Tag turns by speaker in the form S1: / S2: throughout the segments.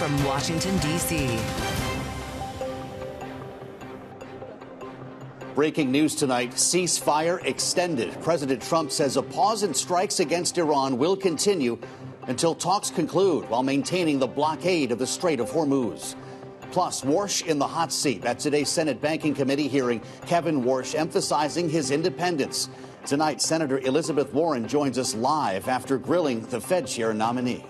S1: from Washington, D.C.
S2: Breaking news tonight, ceasefire extended. President Trump says a pause in strikes against Iran will continue until talks conclude while maintaining the blockade of the Strait of Hormuz. Plus, Warsh in the hot seat at today's Senate Banking Committee hearing. Kevin Warsh emphasizing his independence. Tonight, Senator Elizabeth Warren joins us live after grilling the Fed chair nominee.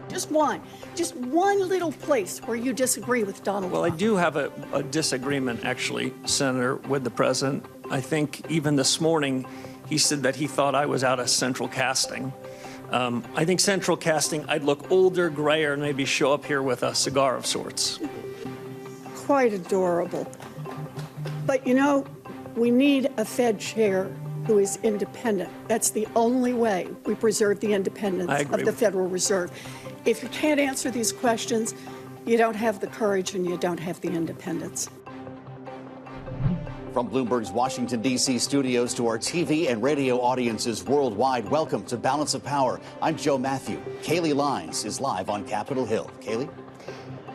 S3: Just one little place where you disagree with Donald Trump.
S4: Well, I do have a disagreement, actually, Senator, with the president. I think even this morning he said that he thought I was out of central casting. I think central casting, I'd look older, grayer, and maybe show up here with a cigar of sorts.
S3: Quite adorable. But, you know, we need a Fed chair who is independent. That's the only way we preserve the independence of the Federal Reserve. If you can't answer these questions, you don't have the courage and you don't have the independence.
S2: From Bloomberg's Washington, D.C. studios to our TV and radio audiences worldwide, welcome to Balance of Power. I'm Joe Matthew. Kaylee Lines is live on Capitol Hill. Kaylee?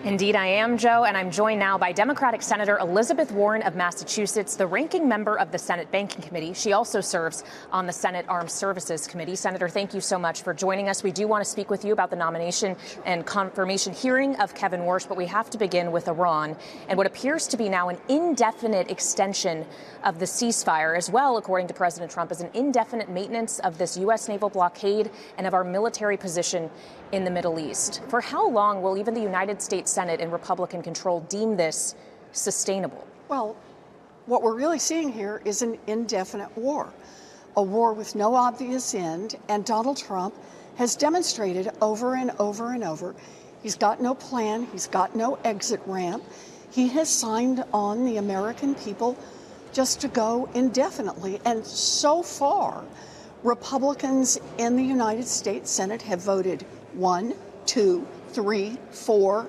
S5: Indeed, I am, Joe, and I'm joined now by Democratic Senator Elizabeth Warren of Massachusetts, the ranking member of the Senate Banking Committee. She also serves on the Senate Armed Services Committee. Senator, thank you so much for joining us. We do want to speak with you about the nomination and confirmation hearing of Kevin Warsh, but we have to begin with Iran and what appears to be now an indefinite extension of the ceasefire, as well, according to President Trump, as an indefinite maintenance of this U.S. naval blockade and of our military position in the Middle East. For how long will even the United States Senate in Republican control deem this sustainable?
S3: Well, what we're really seeing here is an indefinite war, a war with no obvious end, and Donald Trump has demonstrated over and over and over he's got no plan, he's got no exit ramp. He has signed on the American people just to go indefinitely, and so far, Republicans in the United States Senate have voted 1, 2, 3, 4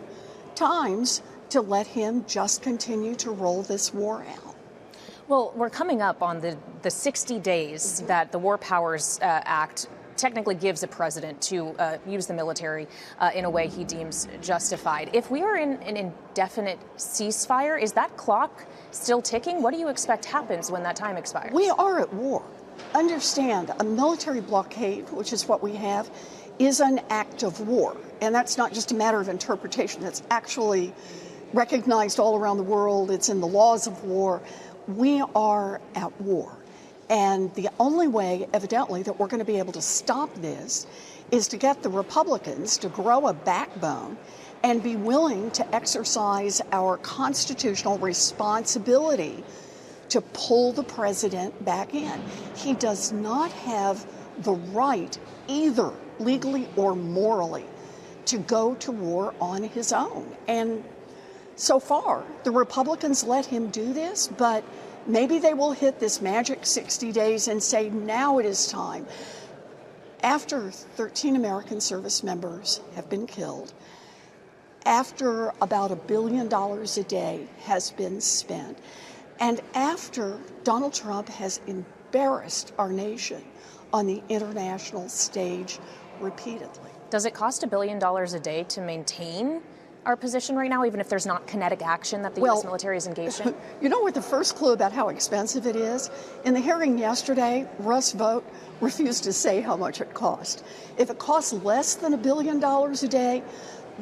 S3: times to let him just continue to roll this war out.
S5: Well, we're coming up on the 60 days that the War Powers Act technically gives a president to use the military in a way he deems justified. If we are in an indefinite ceasefire, is that clock still ticking? What do you expect happens when that time expires?
S3: We are at war. Understand, a military blockade, which is what we have, is an act of war. And that's not just a matter of interpretation. That's actually recognized all around the world. It's in the laws of war. We are at war. And the only way, evidently, that we're going to be able to stop this is to get the Republicans to grow a backbone and be willing to exercise our constitutional responsibility to pull the president back in. He does not have the right, either legally or morally, to go to war on his own. And so far, the Republicans let him do this, but maybe they will hit this magic 60 days and say, now it is time. After 13 American service members have been killed, after about $1 billion a day has been spent, and after Donald Trump has embarrassed our nation on the international stage repeatedly.
S5: Does it cost $1 billion a day to maintain our position right now, even if there's not kinetic action that the U.S. military is engaged in?
S3: You know what the first clue about how expensive it is? In the hearing yesterday, Russ Vought refused to say how much it cost. If it costs less than $1 billion a day,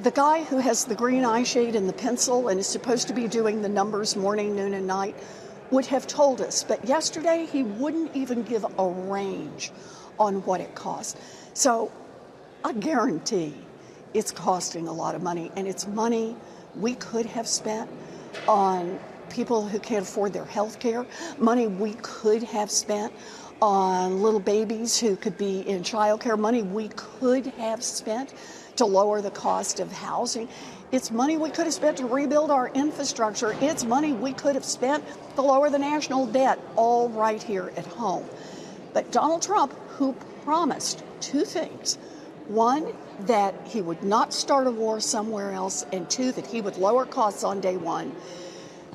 S3: the guy who has the green eye shade and the pencil and is supposed to be doing the numbers morning, noon, and night would have told us. But yesterday, he wouldn't even give a range on what it cost. So I guarantee it's costing a lot of money, and it's money we could have spent on people who can't afford their health care, money we could have spent on little babies who could be in child care, money we could have spent to lower the cost of housing. It's money we could have spent to rebuild our infrastructure. It's money we could have spent to lower the national debt, all right here at home. But Donald Trump, who promised two things: one, that he would not start a war somewhere else, and two, that he would lower costs on day one,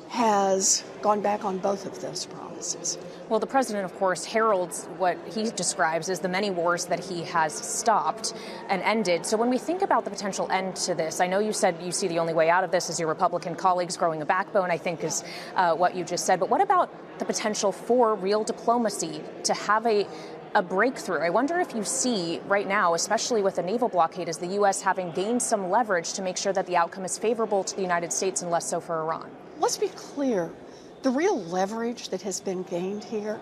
S3: has gone back on both of those promises.
S5: Well, the president, of course, heralds what he describes as the many wars that he has stopped and ended. So when we think about the potential end to this, I know you said you see the only way out of this is your Republican colleagues growing a backbone, I think is what you just said. But what about the potential for real diplomacy to have a breakthrough? I wonder if you see right now, especially with the naval blockade, as the U.S. having gained some leverage to make sure that the outcome is favorable to the United States and less so for Iran.
S3: Let's be clear. The real leverage that has been gained here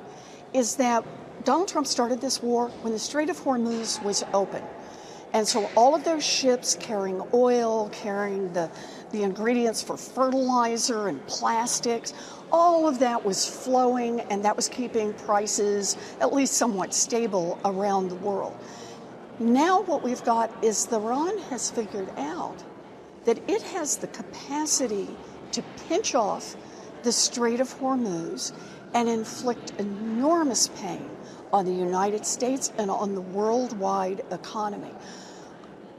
S3: is that Donald Trump started this war when the Strait of Hormuz was open. And so all of those ships carrying oil, carrying the ingredients for fertilizer and plastics, all of that was flowing, and that was keeping prices at least somewhat stable around the world. Now what we've got is Iran has figured out that it has the capacity to pinch off the Strait of Hormuz and inflict enormous pain on the United States and on the worldwide economy.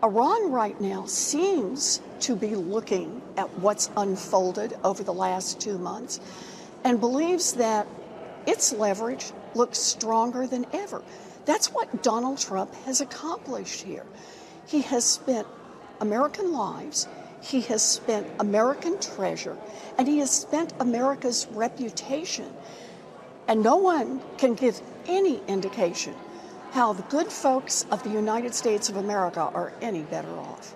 S3: Iran right now seems to be looking at what's unfolded over the last 2 months and believes that its leverage looks stronger than ever. That's what Donald Trump has accomplished here. He has spent American lives, he has spent American treasure, and he has spent America's reputation. And no one can give any indication how the good folks of the United States of America are any better off.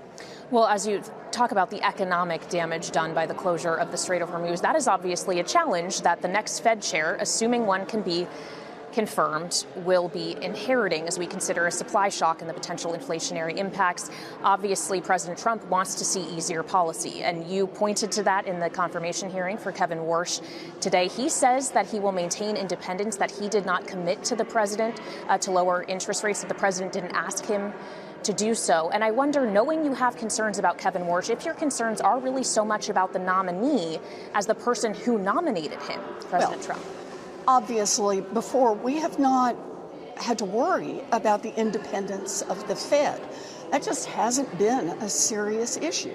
S5: Well, as you talk about the economic damage done by the closure of the Strait of Hormuz, that is obviously a challenge that the next Fed chair, assuming one can be confirmed, will be inheriting as we consider a supply shock and the potential inflationary impacts. Obviously, President Trump wants to see easier policy, and you pointed to that in the confirmation hearing for Kevin Warsh today. He says that he will maintain independence, that he did not commit to the president to lower interest rates, that the president didn't ask him to do so. And I wonder, knowing you have concerns about Kevin Warsh, if your concerns are really so much about the nominee as the person who nominated him, President Trump.
S3: Obviously, before, we have not had to worry about the independence of the Fed. That just hasn't been a serious issue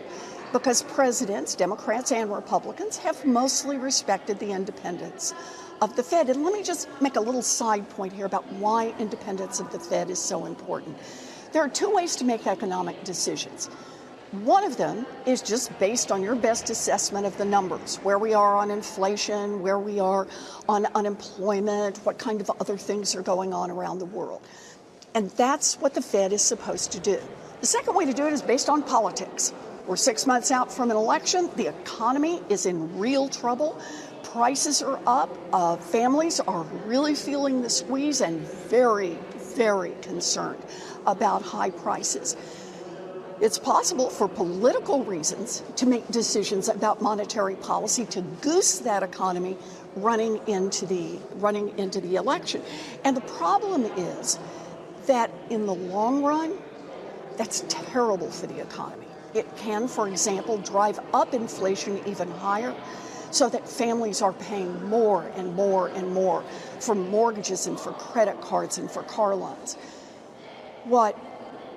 S3: because presidents, Democrats and Republicans, have mostly respected the independence of the Fed. And let me just make a little side point here about why independence of the Fed is so important. There are two ways to make economic decisions. One of them is just based on your best assessment of the numbers, where we are on inflation, where we are on unemployment, what kind of other things are going on around the world. And that's what the Fed is supposed to do. The second way to do it is based on politics. We're 6 months out from an election. The economy is in real trouble. Prices are up. Families are really feeling the squeeze and very, very concerned about high prices. It's possible for political reasons to make decisions about monetary policy to goose that economy running into the election. And the problem is that in the long run, that's terrible for the economy. It can, for example, drive up inflation even higher so that families are paying more and more and more for mortgages and for credit cards and for car loans. What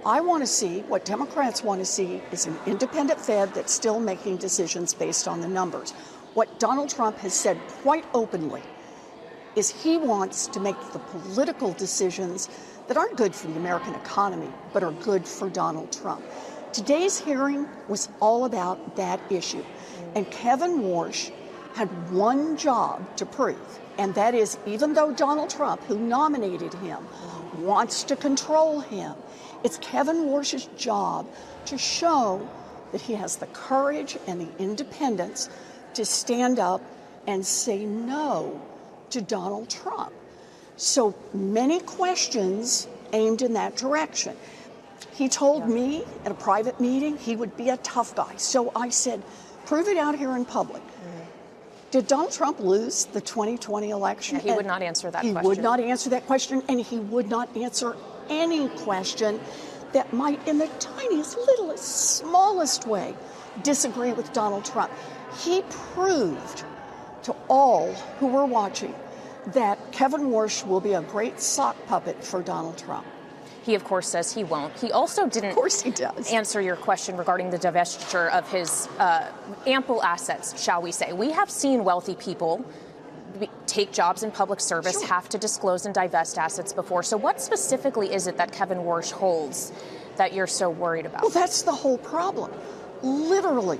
S3: I want to see, what Democrats want to see, is an independent Fed that's still making decisions based on the numbers. What Donald Trump has said quite openly is he wants to make the political decisions that aren't good for the American economy, but are good for Donald Trump. Today's hearing was all about that issue. And Kevin Warsh had one job to prove, and that is, even though Donald Trump, who nominated him, wants to control him, it's Kevin Warsh's job to show that he has the courage and the independence to stand up and say no to Donald Trump. So many questions aimed in that direction. He told me at a private meeting he would be a tough guy. So I said, prove it out here in public. Did Donald Trump lose the 2020 election?
S5: Yeah, he would not answer that question.
S3: He would not answer that question, and he would not answer any question that might, in the tiniest, littlest, smallest way, disagree with Donald Trump. He proved to all who were watching that Kevin Warsh will be a great sock puppet for Donald Trump.
S5: He, of course, says he won't. He also didn't
S3: Of course he does.
S5: Answer your question regarding the divestiture of his ample assets, shall we say. We have seen wealthy people take jobs in public service, have to disclose and divest assets before. So what specifically is it that Kevin Warsh holds that you're so worried about?
S3: Well, that's the whole problem. Literally,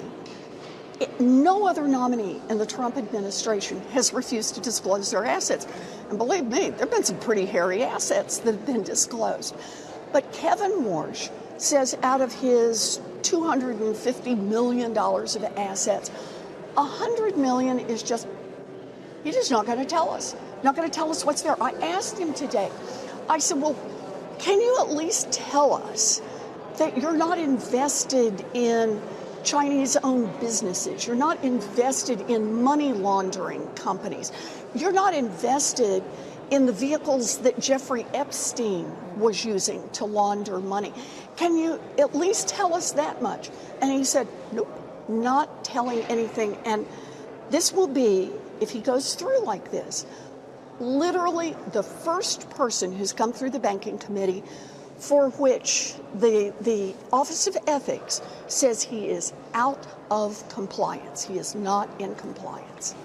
S3: no other nominee in the Trump administration has refused to disclose their assets. And believe me, there have been some pretty hairy assets that have been disclosed. But Kevin Warsh says out of his $250 million of assets, $100 million is just, he's just not going to tell us. Not going to tell us what's there. I asked him today, I said, well, can you at least tell us that you're not invested in Chinese-owned businesses? You're not invested in money laundering companies. You're not invested in the vehicles that Jeffrey Epstein was using to launder money. Can you at least tell us that much? And he said, nope, not telling anything. And this will be, if he goes through like this, literally the first person who's come through the banking committee for which the Office of Ethics says he is out of compliance. He is not in compliance.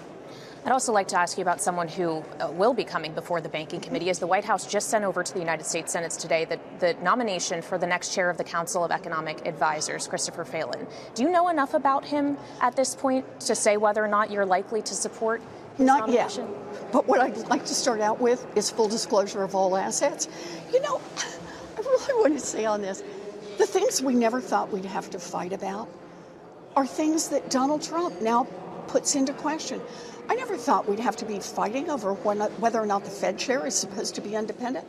S5: I'd also like to ask you about someone who will be coming before the Banking Committee, as the White House just sent over to the United States Senate today the nomination for the next chair of the Council of Economic Advisors, Christopher Phelan. Do you know enough about him at this point to say whether or not you're likely to support his nomination?
S3: Not yet. But what I'd like to start out with is full disclosure of all assets. You know, I really want to say on this, the things we never thought we'd have to fight about are things that Donald Trump now puts into question. I never thought we'd have to be fighting over whether or not the Fed chair is supposed to be independent.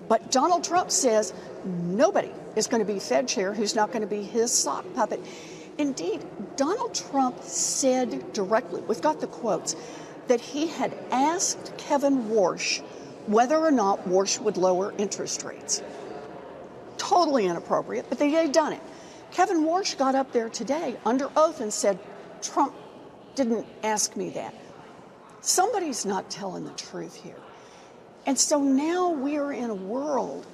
S3: But Donald Trump says nobody is going to be Fed chair who's not going to be his sock puppet. Indeed, Donald Trump said directly, we've got the quotes, that he had asked Kevin Warsh whether or not Warsh would lower interest rates. Totally inappropriate, but they had done it. Kevin Warsh got up there today under oath and said, Trump didn't ask me that. Somebody's not telling the truth here. And so now we're in a world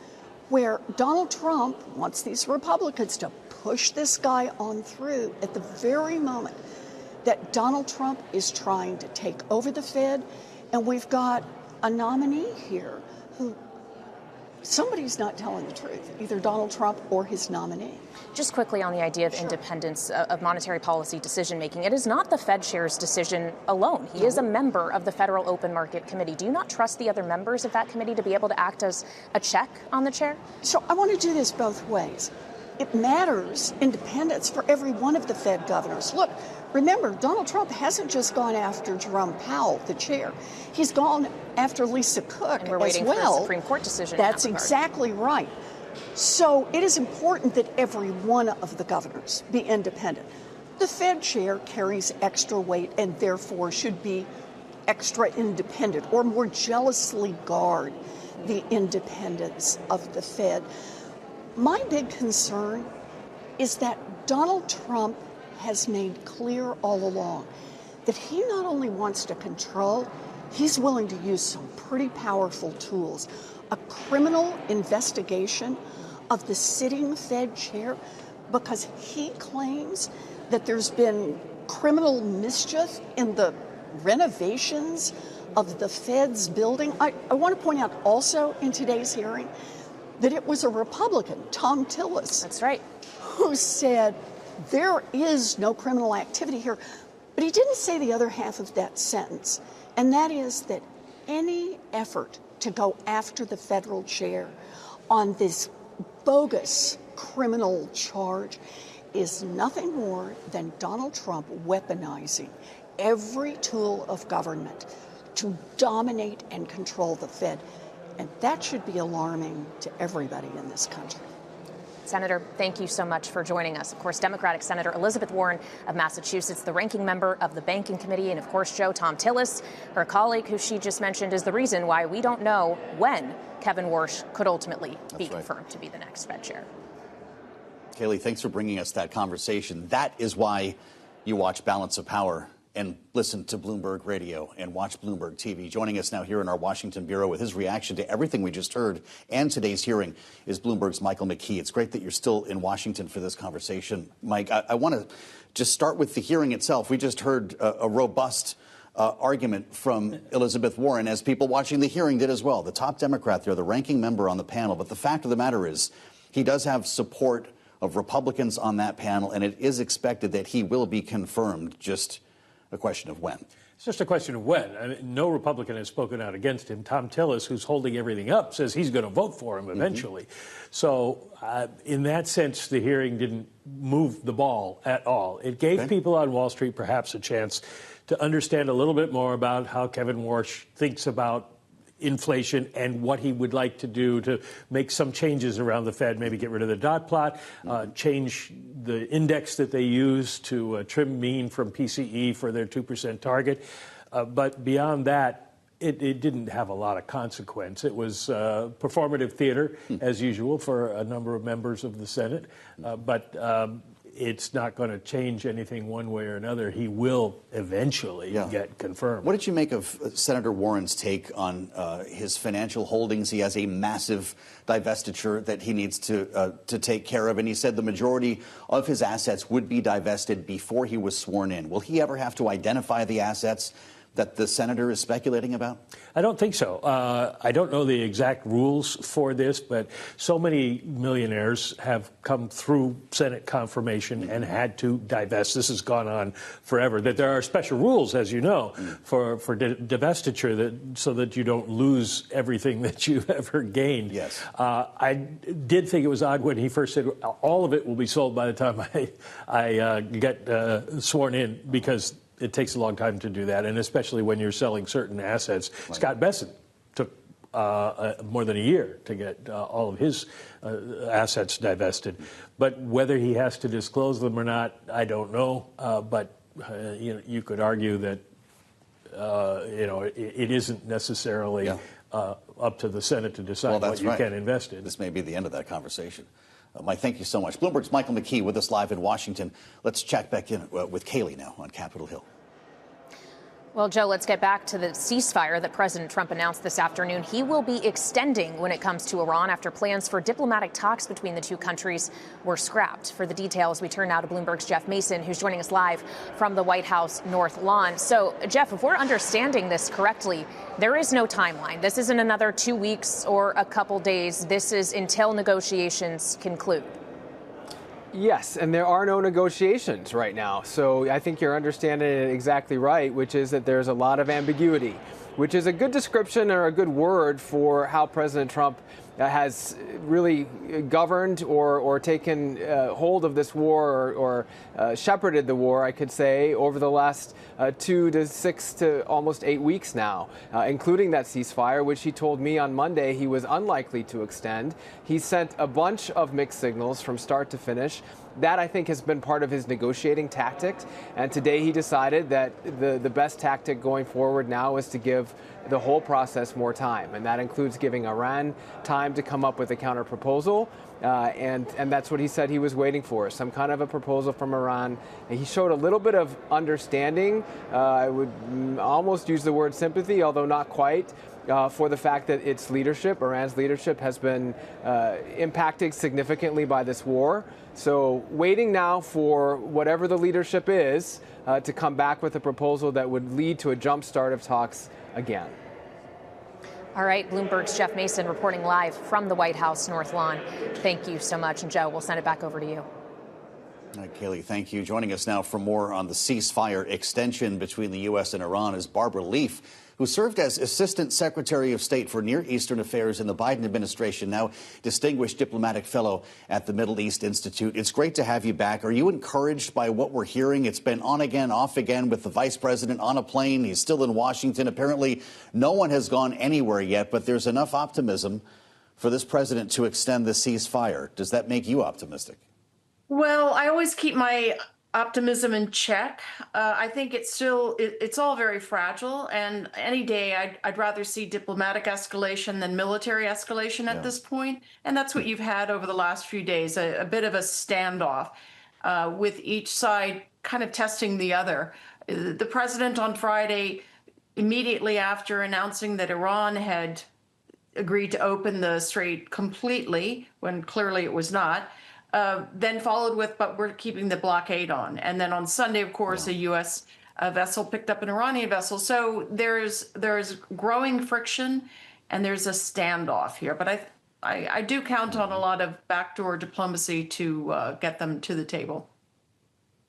S3: where Donald Trump wants these Republicans to push this guy on through at the very moment that Donald Trump is trying to take over the Fed. And we've got a nominee here who somebody's not telling the truth, either Donald Trump or his nominee.
S5: Just quickly on the idea of independence of monetary policy decision-making, it is not the Fed chair's decision alone. He is a member of the Federal Open Market Committee. Do you not trust the other members of that committee to be able to act as a check on the chair?
S3: So I want to do this both ways. It matters independence for every one of the Fed governors. Look, remember, Donald Trump hasn't just gone after Jerome Powell, the chair. He's gone after Lisa Cook
S5: and we're waiting
S3: as well.
S5: For a Supreme Court decision.
S3: That's exactly right. So it is important that every one of the governors be independent. The Fed chair carries extra weight and therefore should be extra independent or more jealously guard the independence of the Fed. My big concern is that Donald Trump has made clear all along that he not only wants to control, he's willing to use some pretty powerful tools. A criminal investigation of the sitting Fed chair because he claims that there's been criminal mischief in the renovations of the Fed's building. I want to point out also in today's hearing that it was a Republican, Thom Tillis.
S5: That's right.
S3: Who said there is no criminal activity here. But he didn't say the other half of that sentence, and that is that any effort to go after the federal chair on this bogus criminal charge is nothing more than Donald Trump weaponizing every tool of government to dominate and control the Fed. And that should be alarming to everybody in this country.
S5: Senator, thank you so much for joining us. Of course, Democratic Senator Elizabeth Warren of Massachusetts, the ranking member of the Banking Committee, and of course, Thom Tillis, her colleague, who she just mentioned, is the reason why we don't know when Kevin Warsh could ultimately be confirmed to be the next Fed chair.
S2: Kayleigh, thanks for bringing us that conversation. That is why you watch Balance of Power and listen to Bloomberg Radio and watch Bloomberg TV. Joining us now here in our Washington bureau with his reaction to everything we just heard and today's hearing is Bloomberg's Michael McKee. It's great that you're still in Washington for this conversation. Mike, I want to just start with the hearing itself. We just heard a robust argument from Elizabeth Warren, as people watching the hearing did as well. The top Democrat there, the ranking member on the panel. But the fact of the matter is he does have support of Republicans on that panel, and it is expected that he will be confirmed. Just a question of when.
S1: It's just a question of when. I mean, no Republican has spoken out against him. Thom Tillis, who's holding everything up, says he's going to vote for him eventually. So in that sense, the hearing didn't move the ball at all. It gave people on Wall Street perhaps a chance to understand a little bit more about how Kevin Warsh thinks about inflation and what he would like to do to make some changes around the Fed, maybe get rid of the dot plot, change the index that they use to trim mean from PCE for their 2% target. But beyond that, it didn't have a lot of consequence. It was performative theater, as usual, for a number of members of the Senate. But it's not going to change anything one way or another. He will eventually get confirmed.
S2: What did you make of Senator Warren's take on his financial holdings? He has a massive divestiture that he needs to take care of, and he said the majority of his assets would be divested before he was sworn in. Will he ever have to identify the assets that the senator is speculating about?
S1: I don't think so. I don't know the exact rules for this, but so many millionaires have come through Senate confirmation and had to divest. This has gone on forever. That there are special rules, as you know, for divestiture, so that you don't lose everything that you've ever gained.
S2: Yes.
S1: I did think it was odd when he first said all of it will be sold by the time I get sworn in, because it takes a long time to do that, and especially when you're selling certain assets. Right. Scott Besson took more than a year to get all of his assets divested. But whether he has to disclose them or not, I don't know. But you could argue that it isn't necessarily up to the Senate to decide what you can invest in.
S2: This may be the end of that conversation. Mike, thank you so much. Bloomberg's Michael McKee with us live in Washington. Let's check back in with Kaylee now on Capitol Hill.
S5: Well, Joe, let's get back to the ceasefire that President Trump announced this afternoon. He will be extending when it comes to Iran after plans for diplomatic talks between the two countries were scrapped. For the details, we turn now to Bloomberg's Jeff Mason, who's joining us live from the White House North Lawn. So, Jeff, if we're understanding this correctly, there is no timeline. This isn't another 2 weeks or a couple days. This is until negotiations conclude.
S6: Yes, and there are no negotiations right now. So I think you're understanding it exactly right, which is that there's a lot of ambiguity, which is a good description or a good word for how President Trump has really governed or taken hold of this war or shepherded the war, I could say, over the last 2 to 6 to almost 8 weeks now, including that ceasefire, which he told me on Monday he was unlikely to extend. He sent a bunch of mixed signals from start to finish. That, I think, has been part of his negotiating tactics. And today he decided that the best tactic going forward now is to give the whole process more time. And that includes giving Iran time to come up with a counter proposal. And that's what he said he was waiting for, some kind of a proposal from Iran. And he showed a little bit of understanding. I would almost use the word sympathy, although not quite. For the fact that its leadership, Iran's leadership, has been impacted significantly by this war. So waiting now for whatever the leadership is to come back with a proposal that would lead to a jump start of talks again.
S5: All right, Bloomberg's Jeff Mason reporting live from the White House North Lawn. Thank you so much. And Joe, we'll send it back over to you.
S2: All right, Kaylee, thank you. Joining us now for more on the ceasefire extension between the U.S. and Iran is Barbara Leaf, who served as Assistant Secretary of State for Near Eastern Affairs in the Biden administration, now Distinguished Diplomatic Fellow at the Middle East Institute. It's great to have you back. Are you encouraged by what we're hearing? It's been on again, off again with the vice president on a plane. He's still in Washington. Apparently, no one has gone anywhere yet, but there's enough optimism for this president to extend the ceasefire. Does that make you optimistic?
S7: Well, I always keep my optimism in check. I think it's all very fragile, and any day I'd rather see diplomatic escalation than military escalation at this point. And that's what you've had over the last few days, a bit of a standoff with each side kind of testing the other. The president on Friday, immediately after announcing that Iran had agreed to open the strait completely, when clearly it was not, then followed with, but we're keeping the blockade on. And then on Sunday, of course, a U.S. Vessel picked up an Iranian vessel. So there's growing friction, and there's a standoff here. But I do count on a lot of backdoor diplomacy to get them to the table.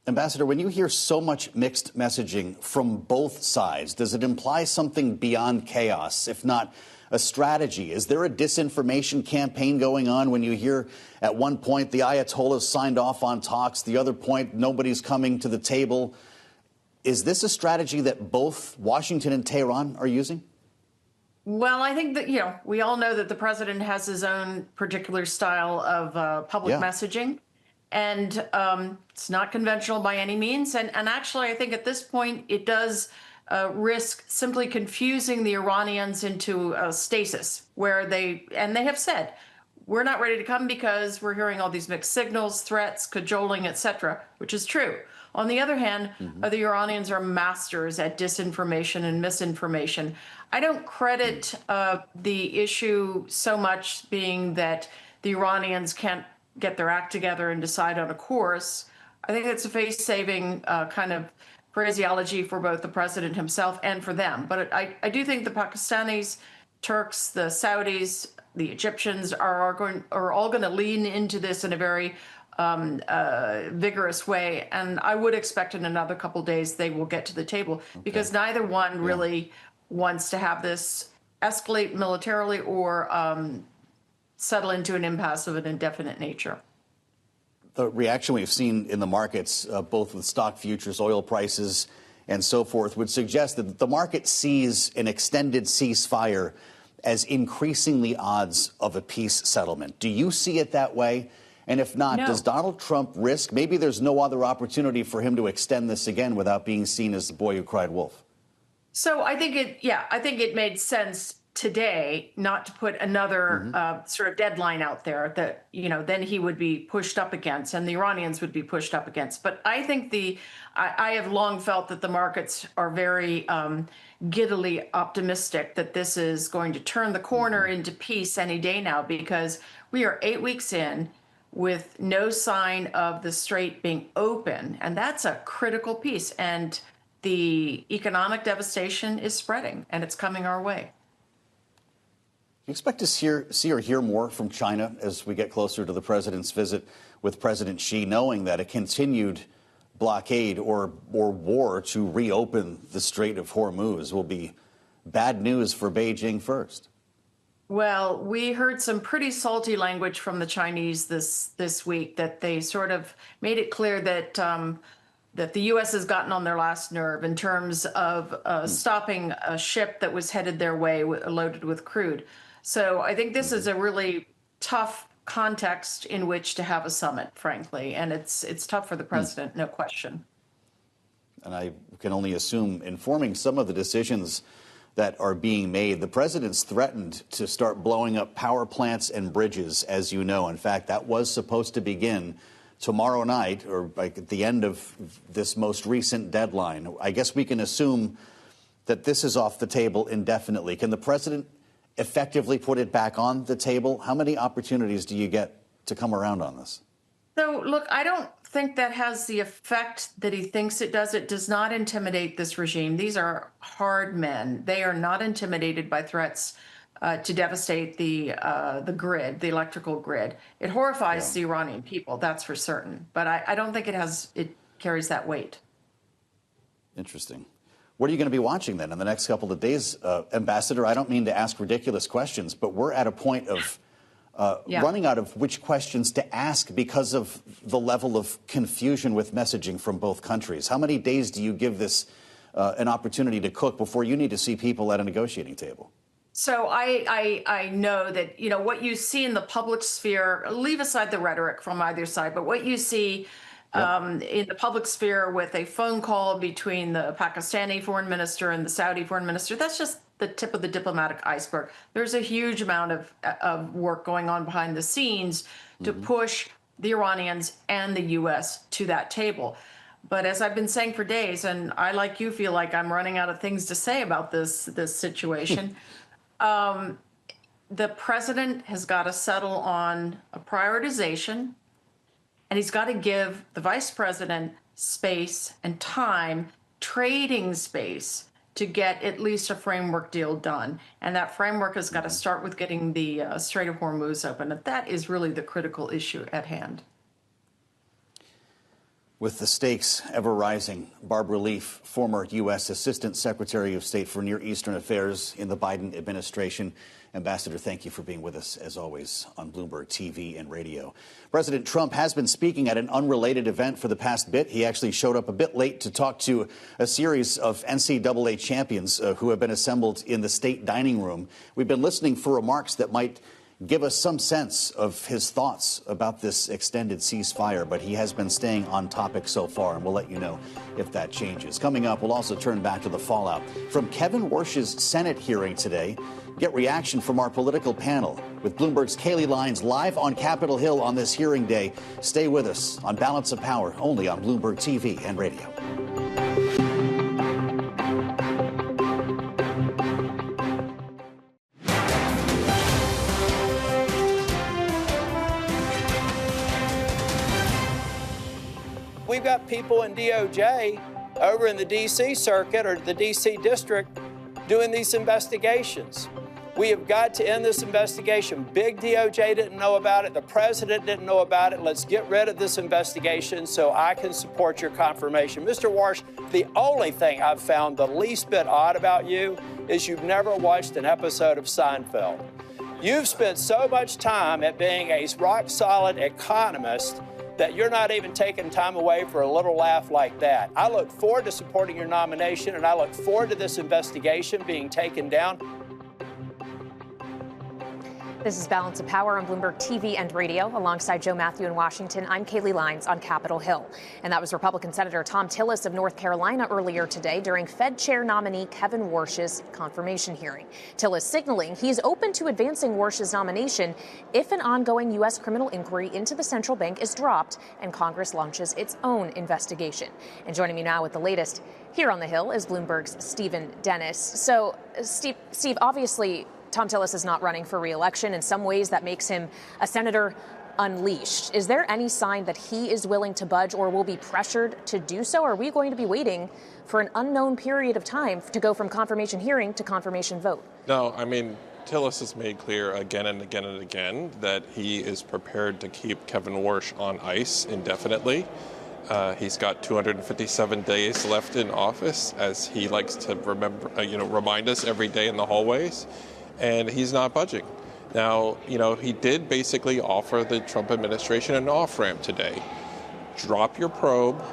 S2: Ambassador, when you hear so much mixed messaging from both sides, does it imply something beyond chaos, if not a strategy? Is there a disinformation campaign going on when you hear at one point the Ayatollahs signed off on talks, the other point nobody's coming to the table? Is this a strategy that both Washington and Tehran are using?
S7: Well, I think that, we all know that the president has his own particular style of public messaging. And it's not conventional by any means. And actually, I think at this point, it does risk simply confusing the Iranians into stasis, where they have said, we're not ready to come because we're hearing all these mixed signals, threats, cajoling, etc., which is true. On the other hand, the Iranians are masters at disinformation and misinformation. I don't credit the issue so much being that the Iranians can't get their act together and decide on a course. I think it's a face-saving kind of phraseology for both the president himself and for them. But I do think the Pakistanis, Turks, the Saudis, the Egyptians are all going to lean into this in a very vigorous way. And I would expect in another couple of days they will get to the table because neither one really wants to have this escalate militarily or settle into an impasse of an indefinite nature.
S2: The reaction we've seen in the markets, both with stock futures, oil prices, and so forth, would suggest that the market sees an extended ceasefire as increasing the odds of a peace settlement. Do you see it that way? And if not, does Donald Trump risk, maybe there's no other opportunity for him to extend this again without being seen as the boy who cried wolf?
S7: So I think it made sense today not to put another sort of deadline out there that, then he would be pushed up against and the Iranians would be pushed up against. But I think I have long felt that the markets are very giddily optimistic that this is going to turn the corner into peace any day now, because we are 8 weeks in with no sign of the strait being open. And that's a critical piece. And the economic devastation is spreading and it's coming our way.
S2: Do you expect to see or hear more from China as we get closer to the president's visit with President Xi, knowing that a continued blockade or war to reopen the Strait of Hormuz will be bad news for Beijing first?
S7: Well, we heard some pretty salty language from the Chinese this week, that they sort of made it clear that that the U.S. has gotten on their last nerve in terms of stopping a ship that was headed their way loaded with crude. So I think this is a really tough context in which to have a summit, frankly, and it's tough for the president, no question.
S2: And I can only assume, informing some of the decisions that are being made, the president's threatened to start blowing up power plants and bridges, as you know. In fact, that was supposed to begin tomorrow night, or like at the end of this most recent deadline. I guess we can assume that this is off the table indefinitely. Can the president effectively put it back on the table? How many opportunities do you get to come around on this?
S7: So, look, I don't think that has the effect that he thinks it does. It does not intimidate this regime. These are hard men. They are not intimidated by threats to devastate the grid, the electrical grid. It horrifies the Iranian people, that's for certain. But I don't think it carries that weight. Interesting. What are you going to be watching then in the next couple of days, Ambassador? I don't mean to ask ridiculous questions, but we're at a point of running out of which questions to ask because of the level of confusion with messaging from both countries. How many days do you give this an opportunity to cook before you need to see people at a negotiating table? So I know that, what you see in the public sphere, leave aside the rhetoric from either side, but what you see in the public sphere with a phone call between the Pakistani foreign minister and the Saudi foreign minister, that's just the tip of the diplomatic iceberg. There's a huge amount of work going on behind the scenes to push the Iranians and the U.S. to that table. But as I've been saying for days, and I, like you, feel like I'm running out of things to say about this situation, the president has got to settle on a prioritization, and he's got to give the vice president space and time, trading space, to get at least a framework deal done. And that framework has got to start with getting the Strait of Hormuz open. That is really the critical issue at hand.
S2: With the stakes ever rising, Barbara Leaf, former U.S. Assistant Secretary of State for Near Eastern Affairs in the Biden administration. Ambassador, thank you for being with us, as always, on Bloomberg TV and radio. President Trump has been speaking at an unrelated event for the past bit. He actually showed up a bit late to talk to a series of NCAA champions who have been assembled in the state dining room. We've been listening for remarks that might give us some sense of his thoughts about this extended ceasefire, but he has been staying on topic so far, and we'll let you know if that changes. Coming up, we'll also turn back to the fallout from Kevin Warsh's Senate hearing today. Get reaction from our political panel with Bloomberg's Kaylee Lyons live on Capitol Hill on this hearing day. Stay with us on Balance of Power, only on Bloomberg TV and radio.
S8: We've got people in DOJ over in the D.C. circuit or the D.C. district doing these investigations. We have got to end this investigation. Big DOJ didn't know about it. The president didn't know about it. Let's get rid of this investigation so I can support your confirmation. Mr. Warsh, the only thing I've found the least bit odd about you is you've never watched an episode of Seinfeld. You've spent so much time at being a rock-solid economist that you're not even taking time away for a little laugh like that. I look forward to supporting your nomination, and I look forward to this investigation being taken down.
S5: This is Balance of Power on Bloomberg TV and radio. Alongside Joe Matthew in Washington, I'm Kaylee Lyons on Capitol Hill. And that was Republican Senator Thom Tillis of North Carolina earlier today during Fed Chair nominee Kevin Warsh's confirmation hearing. Tillis signaling he's open to advancing Warsh's nomination if an ongoing U.S. criminal inquiry into the central bank is dropped and Congress launches its own investigation. And joining me now with the latest here on the Hill is Bloomberg's Stephen Dennis. So, Steve, obviously, Thom Tillis is not running for re-election. In some ways, that makes him a senator unleashed. Is there any sign that he is willing to budge or will be pressured to do so? Or are we going to be waiting for an unknown period of time to go from confirmation hearing to confirmation vote?
S9: No, I mean, Tillis has made clear again and again and again that he is prepared to keep Kevin Warsh on ice indefinitely. He's got 257 days left in office, as he likes to remind us every day in the hallways. And he's not budging. Now, he did basically offer the Trump administration an off-ramp today. Drop your probe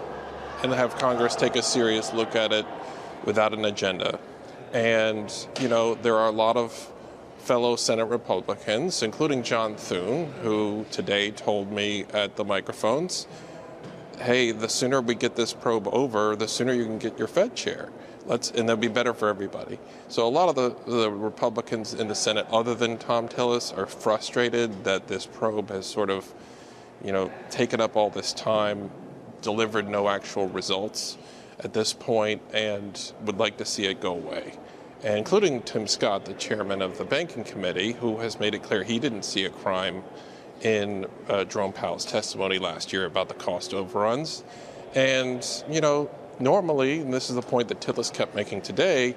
S9: and have Congress take a serious look at it without an agenda. And, there are a lot of fellow Senate Republicans, including John Thune, who today told me at the microphones, hey, the sooner we get this probe over, the sooner you can get your Fed chair. And that'll be better for everybody. So a lot of the Republicans in the Senate, other than Thom Tillis, are frustrated that this probe has sort of, taken up all this time, delivered no actual results at this point, and would like to see it go away. And including Tim Scott, the chairman of the Banking Committee, who has made it clear he didn't see a crime in Jerome Powell's testimony last year about the cost overruns. And, normally, and this is the point that Tillis kept making today,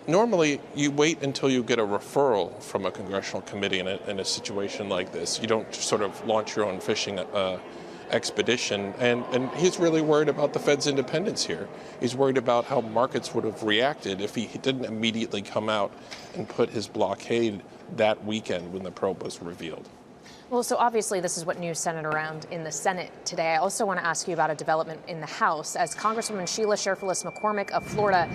S9: normally you wait until you get a referral from a congressional committee in a situation like this. You don't sort of launch your own fishing expedition. And he's really worried about the Fed's independence here. He's worried about how markets would have reacted if he didn't immediately come out and put his blockade that weekend when the probe was revealed.
S5: Well, so obviously this is what news centered around in the Senate today. I also want to ask you about a development in the House, as Congresswoman Sheila Sherfilis McCormick of Florida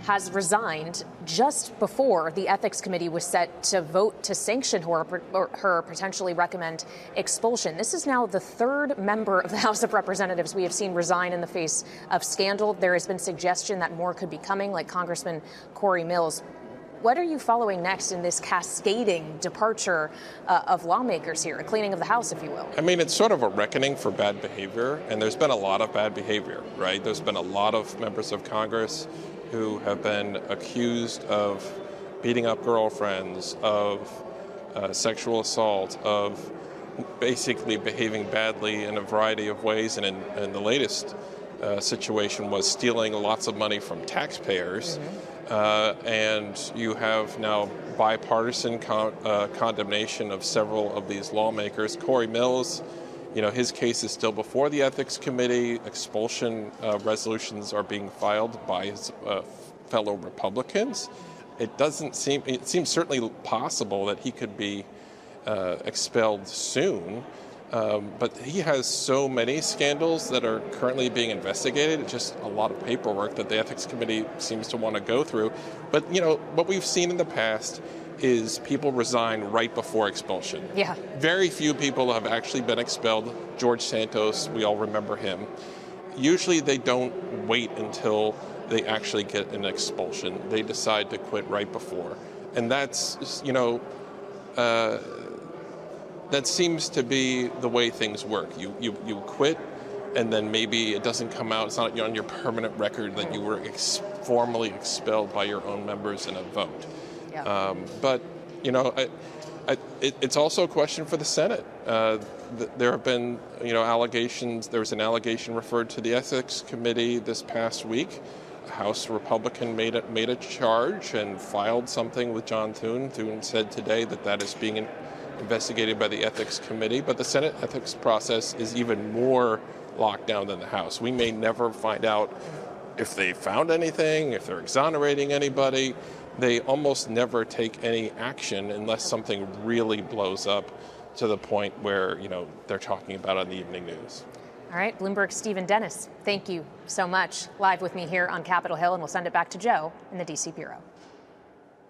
S5: has resigned just before the Ethics Committee was set to vote to sanction her or potentially recommend expulsion. This is now the third member of the House of Representatives we have seen resign in the face of scandal. There has been suggestion that more could be coming, like Congressman Corey Mills. What are you following next in this cascading departure of lawmakers here, a cleaning of the House, if you will?
S9: I mean, it's sort of a reckoning for bad behavior, and there's been a lot of bad behavior, right? There's been a lot of members of Congress who have been accused of beating up girlfriends, of sexual assault, of basically behaving badly in a variety of ways, and in the latest situation was stealing lots of money from taxpayers. And you have now bipartisan condemnation of several of these lawmakers. Corey Mills, his case is still before the Ethics Committee. Expulsion resolutions are being filed by his fellow Republicans. It seems certainly possible that he could be expelled soon. But he has so many scandals that are currently being investigated. It's just a lot of paperwork that the Ethics Committee seems to want to go through. But, what we've seen in the past is people resign right before expulsion.
S5: Yeah.
S9: Very few people have actually been expelled. George Santos, we all remember him. Usually they don't wait until they actually get an expulsion. They decide to quit right before. And that's, that seems to be the way things work. You quit, and then maybe it doesn't come out. It's not on your permanent record that you were formally expelled by your own members in a vote.
S5: Yeah.
S9: But it's also a question for the Senate. There have been allegations. There was an allegation referred to the Ethics Committee this past week. A House Republican made a charge and filed something with John Thune. Thune said today that is being investigated by the Ethics Committee, but the Senate ethics process is even more locked down than the House. We may never find out if they found anything, if they're exonerating anybody. They almost never take any action unless something really blows up to the point where, they're talking about it on the evening news.
S5: All right, Bloomberg's Stephen Dennis, thank you so much. Live with me here on Capitol Hill, and we'll send it back to Joe in the D.C. Bureau.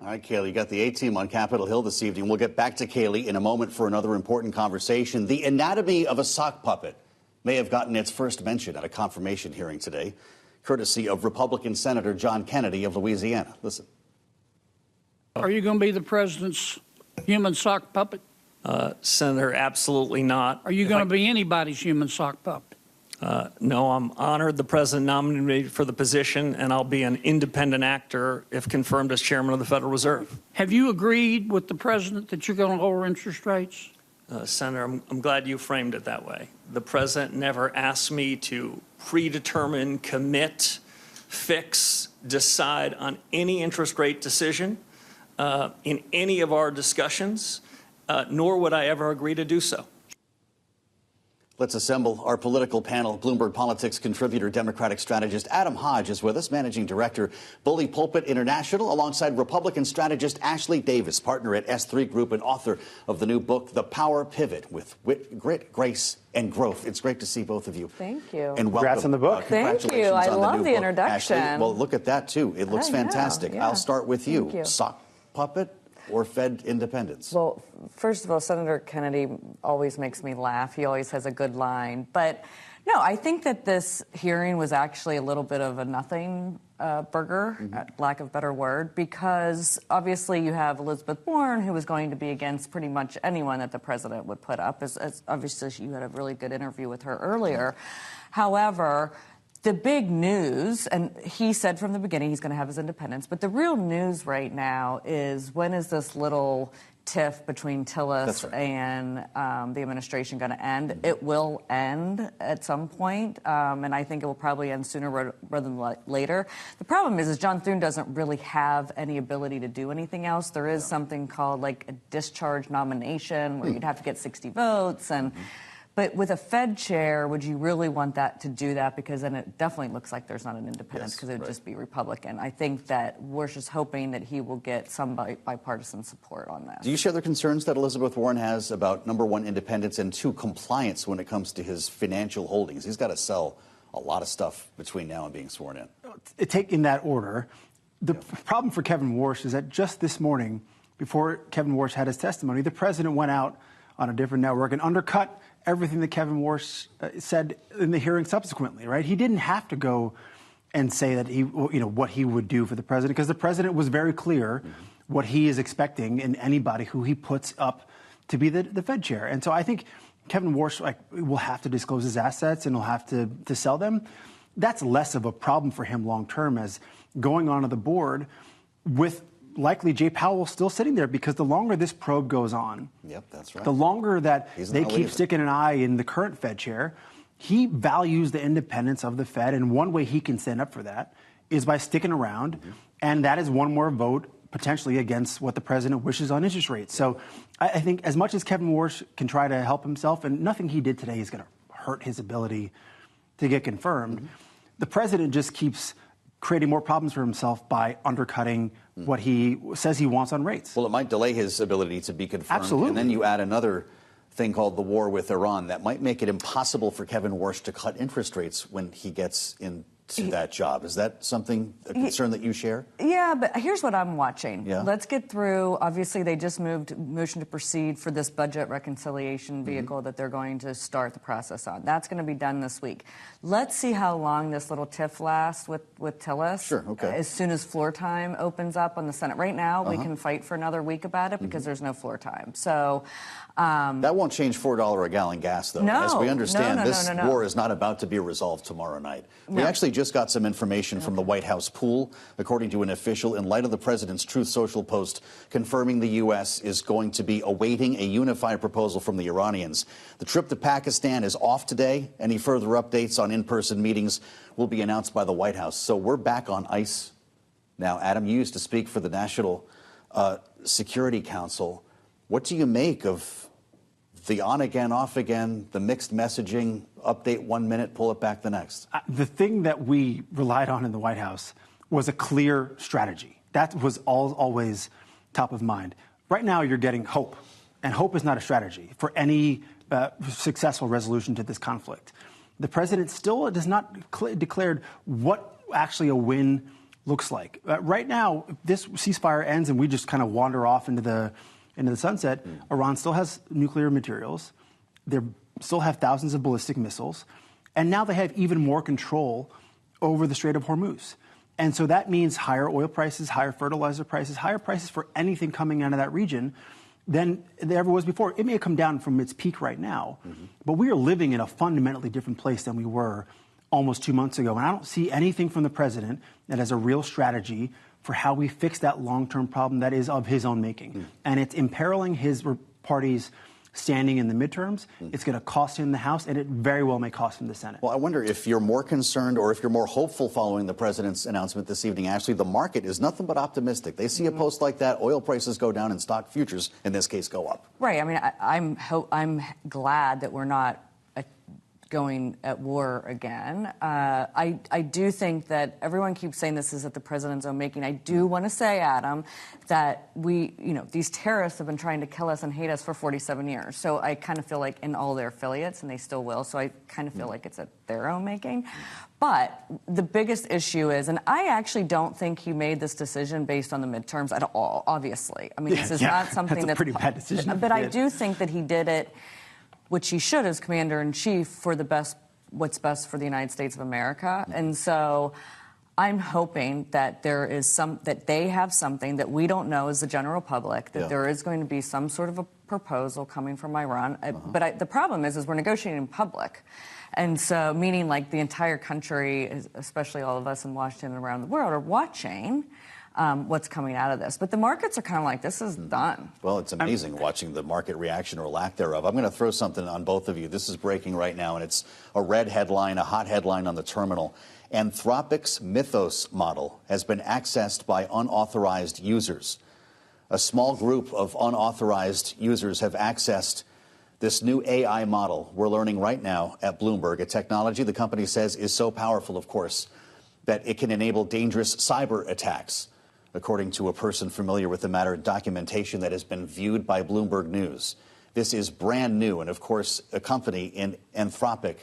S2: All right, Kaylee, you got the A-team on Capitol Hill this evening. We'll get back to Kaylee in a moment for another important conversation. The anatomy of a sock puppet may have gotten its first mention at a confirmation hearing today, courtesy of Republican Senator John Kennedy of Louisiana. Listen.
S10: Are you going to be the president's human sock puppet?
S4: Senator, absolutely not.
S10: Are you going to be anybody's human sock puppet?
S4: No, I'm honored the president nominated me for the position, and I'll be an independent actor if confirmed as chairman of the Federal Reserve.
S10: Have you agreed with the president that you're going to lower interest rates?
S4: Senator, I'm glad you framed it that way. The president never asked me to predetermine, commit, fix, decide on any interest rate decision in any of our discussions, nor would I ever agree to do so.
S2: Let's assemble our political panel. Bloomberg Politics contributor, Democratic strategist Adam Hodge is with us, managing director, Bully Pulpit International, alongside Republican strategist Ashley Davis, partner at S3 Group and author of the new book, The Power Pivot, with wit, grit, grace, and growth. It's great to see both of you.
S11: Thank you.
S2: And welcome.
S12: Congrats on the book.
S11: Thank you. I love the introduction.
S2: Ashley, well, look at that, too. It looks fantastic.
S11: Yeah.
S2: I'll start with you.
S11: Thank you.
S2: Sock puppet or Fed independence?
S11: Well, first of all, Senator Kennedy always makes me laugh. He always has a good line. But no, I think that this hearing was actually a little bit of a nothing burger, lack of a better word, because obviously you have Elizabeth Warren, who was going to be against pretty much anyone that the president would put up. As obviously, you had a really good interview with her earlier. However, the big news, and he said from the beginning he's going to have his independence, but the real news right now is when is this little tiff between Tillis and the administration going to end? It will end at some point, and I think it will probably end sooner rather than later. The problem is John Thune doesn't really have any ability to do anything else. There is something called like a discharge nomination where you'd have to get 60 votes, and but with a Fed chair, would you really want that to do that? Because then it definitely looks like there's not an independence because it would just be Republican. I think that Warsh is hoping that he will get some bipartisan support on that.
S2: Do you share the concerns that Elizabeth Warren has about, number one, independence, and two, compliance when it comes to his financial holdings? He's got to sell a lot of stuff between now and being sworn in.
S12: Take in that order. The problem for Kevin Warsh is that just this morning, before Kevin Warsh had his testimony, the president went out on a different network and undercut everything that Kevin Warsh said in the hearing subsequently, right? He didn't have to go and say that what he would do for the president, because the president was very clear what he is expecting in anybody who he puts up to be the Fed chair. And so I think Kevin Warsh will have to disclose his assets and he'll have to sell them. That's less of a problem for him long term as going onto the board with likely Jay Powell still sitting there, because the longer this probe goes on,
S2: yep, that's right,
S12: the longer that they keep sticking an eye in the current Fed chair, he values the independence of the Fed. And one way he can stand up for that is by sticking around. And that is one more vote potentially against what the president wishes on interest rates. So I think as much as Kevin Warsh can try to help himself, and nothing he did today is going to hurt his ability to get confirmed, the president just keeps creating more problems for himself by undercutting what he says he wants on rates.
S2: Well, it might delay his ability to be confirmed.
S12: Absolutely.
S2: And then you add another thing called the war with Iran that might make it impossible for Kevin Warsh to cut interest rates when he gets into that job. Is that a concern that you share?
S11: Yeah, but here's what I'm watching.
S2: Yeah.
S11: Let's get through. Obviously, they just moved motion to proceed for this budget reconciliation vehicle that they're going to start the process on. That's going to be done this week. Let's see how long this little tiff lasts with Tillis.
S2: Sure, okay.
S11: As soon as floor time opens up on the Senate. Right now, we can fight for another week about it because there's no floor time. So
S2: that won't change $4 a gallon gas, though.
S11: No,
S2: As we understand, this
S11: no.
S2: war is not about to be resolved tomorrow night. We actually just got some information from the White House pool, according to an official, in light of the president's Truth Social post confirming the U.S. is going to be awaiting a unified proposal from the Iranians. The trip to Pakistan is off today. Any further updates on in-person meetings will be announced by the White House. So we're back on ice now. Adam, you used to speak for the National Security Council. What do you make of the on again, off again, the mixed messaging, update 1 minute, pull it back the next?
S12: The thing that we relied on in the White House was a clear strategy. That was always top of mind. Right now, you're getting hope, and hope is not a strategy for any successful resolution to this conflict. The president still does not declared what actually a win looks like. Right now, if this ceasefire ends and we just kind of wander off into the sunset, Iran still has nuclear materials. They still have thousands of ballistic missiles. And now they have even more control over the Strait of Hormuz. And so that means higher oil prices, higher fertilizer prices, higher prices for anything coming out of that region than there ever was before. It may have come down from its peak right now, but we are living in a fundamentally different place than we were almost 2 months ago. And I don't see anything from the president that has a real strategy for how we fix that long-term problem that is of his own making. And it's imperiling his party's standing in the midterms. It's going to cost him the House, and it very well may cost him the Senate.
S2: Well, I wonder if you're more concerned or if you're more hopeful following the president's announcement this evening. Actually, the market is nothing but optimistic. They see a post like that, oil prices go down and stock futures, in this case, go up.
S11: Right. I mean, I'm glad that we're not going at war again. I do think that everyone keeps saying this is at the president's own making. I do want to say, Adam, that these terrorists have been trying to kill us and hate us for 47 years. So I kind of feel like, in all their affiliates, and they still will, so I kind of feel like it's at their own making. But the biggest issue is, and I actually don't think he made this decision based on the midterms at all, obviously. I mean, this is not something
S12: that's a pretty bad decision.
S11: But I do think that he did it, which he should as commander-in-chief, for what's best for the United States of America. And so I'm hoping that that they have something that we don't know as the general public, that there is going to be some sort of a proposal coming from Iran. But the problem is we're negotiating in public. And so, meaning like the entire country, especially all of us in Washington and around the world, are watching what's coming out of this. But the markets are kind of like, this is done.
S2: Well, it's amazing watching the market reaction or lack thereof. I'm going to throw something on both of you. This is breaking right now, and it's a red headline, a hot headline on the terminal. Anthropic's Mythos model has been accessed by unauthorized users. A small group of unauthorized users have accessed this new AI model we're learning right now at Bloomberg, a technology the company says is so powerful, of course, that it can enable dangerous cyber attacks, according to a person familiar with the matter, documentation that has been viewed by Bloomberg News. This is brand new, and of course, a company in Anthropic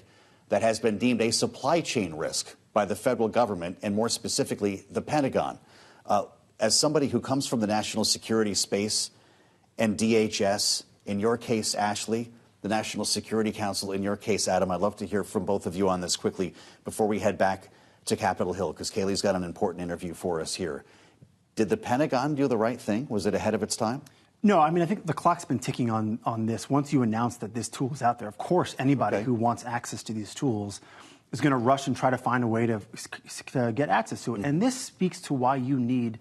S2: that has been deemed a supply chain risk by the federal government, and more specifically, the Pentagon. As somebody who comes from the national security space and DHS, in your case, Ashley, the National Security Council, in your case, Adam, I'd love to hear from both of you on this quickly before we head back to Capitol Hill, because Kayleigh's got an important interview for us here. Did the Pentagon do the right thing? Was it ahead of its time?
S12: No, I mean, I think the clock's been ticking on this. Once you announce that this tool is out there, of course, anybody who wants access to these tools is going to rush and try to find a way to get access to it. And this speaks to why you need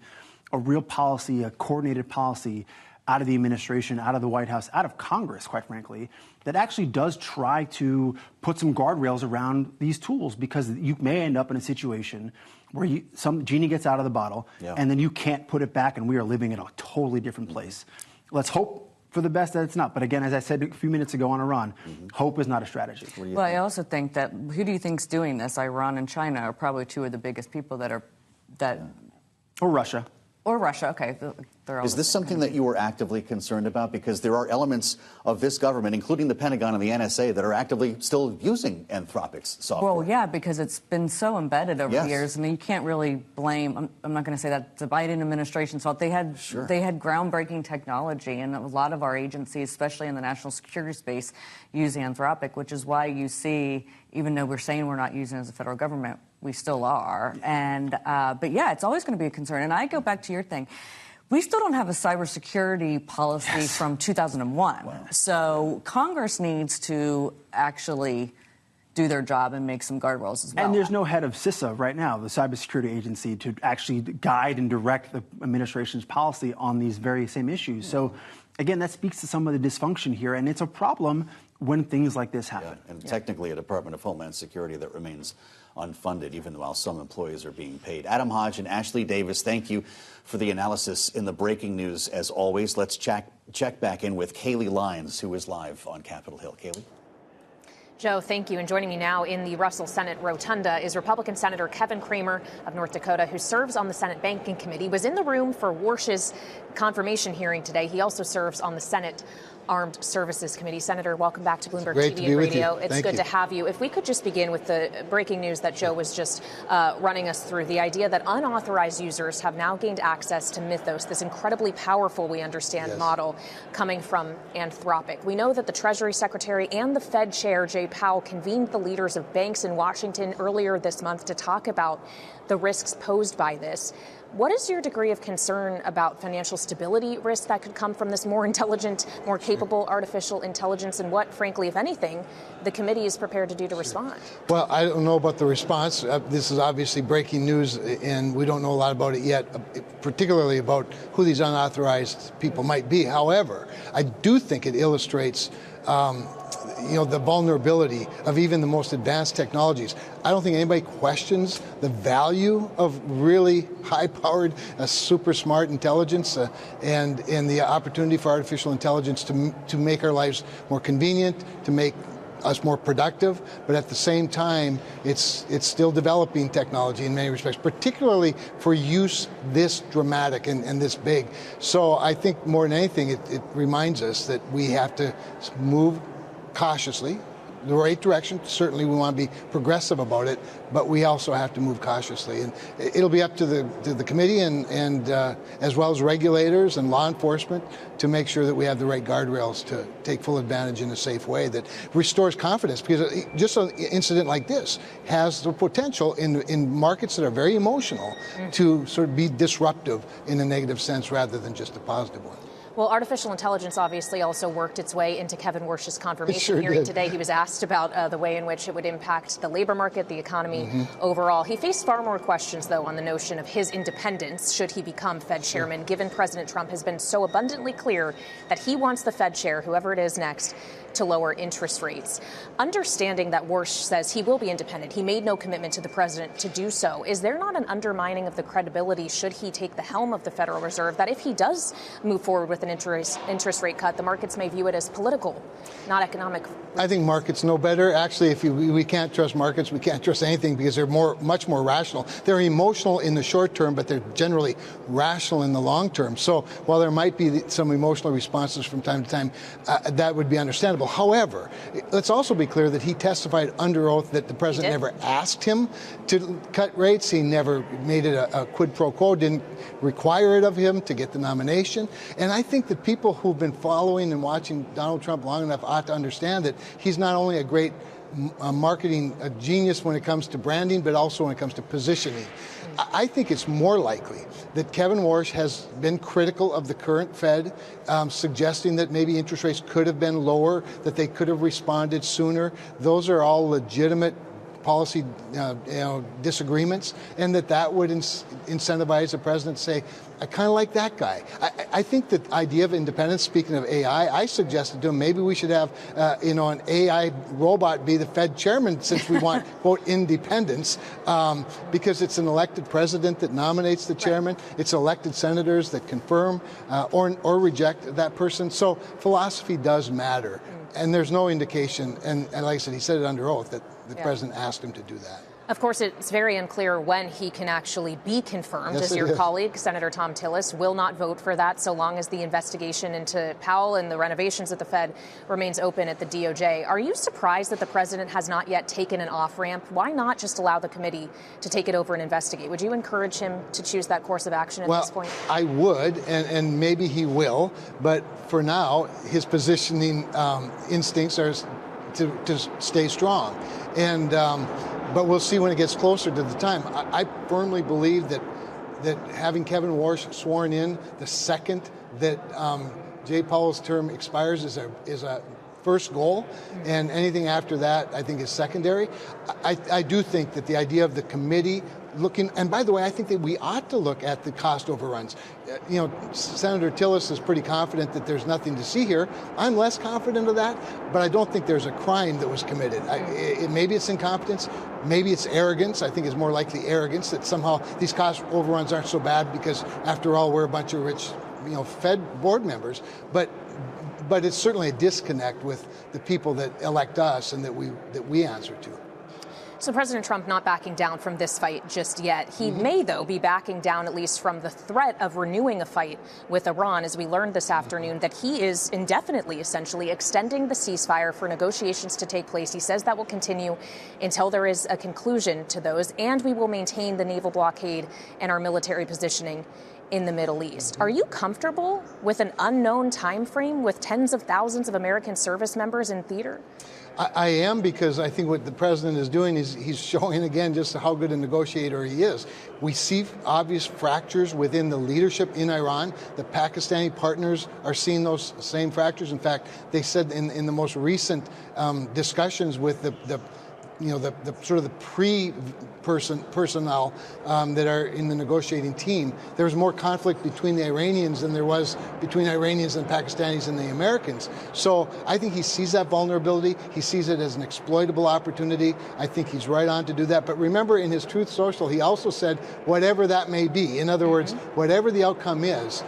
S12: a real policy, a coordinated policy out of the administration, out of the White House, out of Congress, quite frankly, that actually does try to put some guardrails around these tools, because you may end up in a situation where some genie gets out of the bottle and then you can't put it back, and we are living in a totally different place. Let's hope for the best that it's not. But again, as I said a few minutes ago on Iran, hope is not a strategy.
S11: Well, I also think that who do you think's doing this? Iran and China are probably two of the biggest people that.
S12: Or Russia.
S11: Or Russia, okay. They're all
S2: Is this something that you were actively concerned about? Because there are elements of this government, including the Pentagon and the NSA, that are actively still using Anthropic's software.
S11: Well, yeah, because it's been so embedded over the years. I mean, you can't really blame, I'm not going to say that the Biden administration's fault. They had groundbreaking technology, and a lot of our agencies, especially in the national security space, use Anthropic, which is why you see, even though we're saying we're not using it as a federal government, we still are. And but yeah, it's always going to be a concern. And I go back to your thing. We still don't have a cybersecurity policy from 2001. Wow. So Congress needs to actually do their job and make some guardrails as well.
S12: And there's no head of CISA right now, the cybersecurity agency, to actually guide and direct the administration's policy on these very same issues. So again, that speaks to some of the dysfunction here, and it's a problem when things like this happen.
S2: And technically a Department of Homeland Security that remains unfunded, even while some employees are being paid. Adam Hodge and Ashley Davis, thank you for the analysis in the breaking news. As always, let's check back in with Kaylee Lyons, who is live on Capitol Hill. Kaylee?
S5: Joe, thank you. And joining me now in the Russell Senate Rotunda is Republican Senator Kevin Cramer of North Dakota, who serves on the Senate Banking Committee, was in the room for Warsh's confirmation hearing today. He also serves on the Senate Armed Services Committee. Senator, welcome back to Bloomberg TV and Radio. It's good to have you. If we could just begin with the breaking news that Joe was just running us through, the idea that unauthorized users have now gained access to Mythos, this incredibly powerful, we understand, model coming from Anthropic. We know that the Treasury Secretary and the Fed Chair, Jay Powell, convened the leaders of banks in Washington earlier this month to talk about the risks posed by this. What is your degree of concern about financial stability risk that could come from this more intelligent, more capable artificial intelligence, and what, frankly, if anything, the committee is prepared to do to respond?
S13: Well, I don't know about the response. This is obviously breaking news, and we don't know a lot about it yet, particularly about who these unauthorized people might be. However, I do think it illustrates the vulnerability of even the most advanced technologies. I don't think anybody questions the value of really high-powered, super smart intelligence and the opportunity for artificial intelligence to make our lives more convenient, to make us more productive, but at the same time, it's still developing technology in many respects, particularly for use this dramatic and this big. So I think more than anything, it reminds us that we have to move cautiously, the right direction. Certainly we want to be progressive about it, but we also have to move cautiously. And it'll be up to the committee and as well as regulators and law enforcement to make sure that we have the right guardrails to take full advantage in a safe way that restores confidence, because just an incident like this has the potential in markets that are very emotional to sort of be disruptive in a negative sense rather than just a positive one.
S5: Well, artificial intelligence obviously also worked its way into Kevin Warsh's confirmation hearing today. He was asked about the way in which it would impact the labor market, the economy overall. He faced far more questions, though, on the notion of his independence should he become Fed chairman, given President Trump has been so abundantly clear that he wants the Fed chair, whoever it is next, to lower interest rates. Understanding that Warsh says he will be independent, he made no commitment to the president to do so. Is there not an undermining of the credibility, should he take the helm of the Federal Reserve, that if he does move forward with an interest rate cut, the markets may view it as political, not economic?
S13: I think markets know better. Actually, if we can't trust markets, we can't trust anything, because they're much more rational. They're emotional in the short term, but they're generally rational in the long term. So while there might be some emotional responses from time to time, that would be understandable. However, let's also be clear that he testified under oath that the president never asked him to cut rates. He never made it a quid pro quo, didn't require it of him to get the nomination. And I think that people who've been following and watching Donald Trump long enough ought to understand that he's not only a great marketing genius when it comes to branding, but also when it comes to positioning. I think it's more likely that Kevin Warsh has been critical of the current Fed, suggesting that maybe interest rates could have been lower, that they could have responded sooner. Those are all legitimate policy disagreements, and that would incentivize the president to say, I kind of like that guy. I think the idea of independence, speaking of AI, I suggested to him maybe we should have an AI robot be the Fed chairman, since we want, quote, independence, because it's an elected president that nominates the chairman. It's elected senators that confirm or reject that person. So philosophy does matter. And there's no indication, and like I said, he said it under oath, that the president asked him to do that.
S5: Of course, it's very unclear when he can actually be confirmed, as your colleague, Senator Thom Tillis, will not vote for that so long as the investigation into Powell and the renovations at the Fed remains open at the DOJ. Are you surprised that the president has not yet taken an off-ramp? Why not just allow the committee to take it over and investigate? Would you encourage him to choose that course of action at this point?
S13: I would, and maybe he will, but for now, his positioning instincts are to stay strong. And but we'll see when it gets closer to the time. I firmly believe that having Kevin Warsh sworn in the second that Jay Powell's term expires is a first goal, and anything after that I think is secondary. I do think that the idea of the committee looking, and by the way, I think that we ought to look at the cost overruns. Senator Tillis is pretty confident that there's nothing to see here. I'm less confident of that, but I don't think there's a crime that was committed. Maybe it's incompetence, maybe it's arrogance. I think it's more likely arrogance, that somehow these cost overruns aren't so bad because, after all, we're a bunch of rich, Fed board members. But it's certainly a disconnect with the people that elect us and that we answer to.
S5: So President Trump not backing down from this fight just yet. He may, though, be backing down at least from the threat of renewing a fight with Iran, as we learned this afternoon that he is indefinitely, essentially, extending the ceasefire for negotiations to take place. He says that will continue until there is a conclusion to those, and we will maintain the naval blockade and our military positioning in the Middle East. Are you comfortable with an unknown time frame with tens of thousands of American service members in theater?
S13: I am, because I think what the president is doing is he's showing again just how good a negotiator he is. We see obvious fractures within the leadership in Iran. The Pakistani partners are seeing those same fractures. In fact, they said in the most recent discussions with the sort of the personnel that are in the negotiating team, there was more conflict between the Iranians than there was between Iranians and Pakistanis and the Americans. So I think he sees that vulnerability. He sees it as an exploitable opportunity. I think he's right on to do that. But remember, in his Truth Social, he also said, whatever that may be, in other words, whatever the outcome is,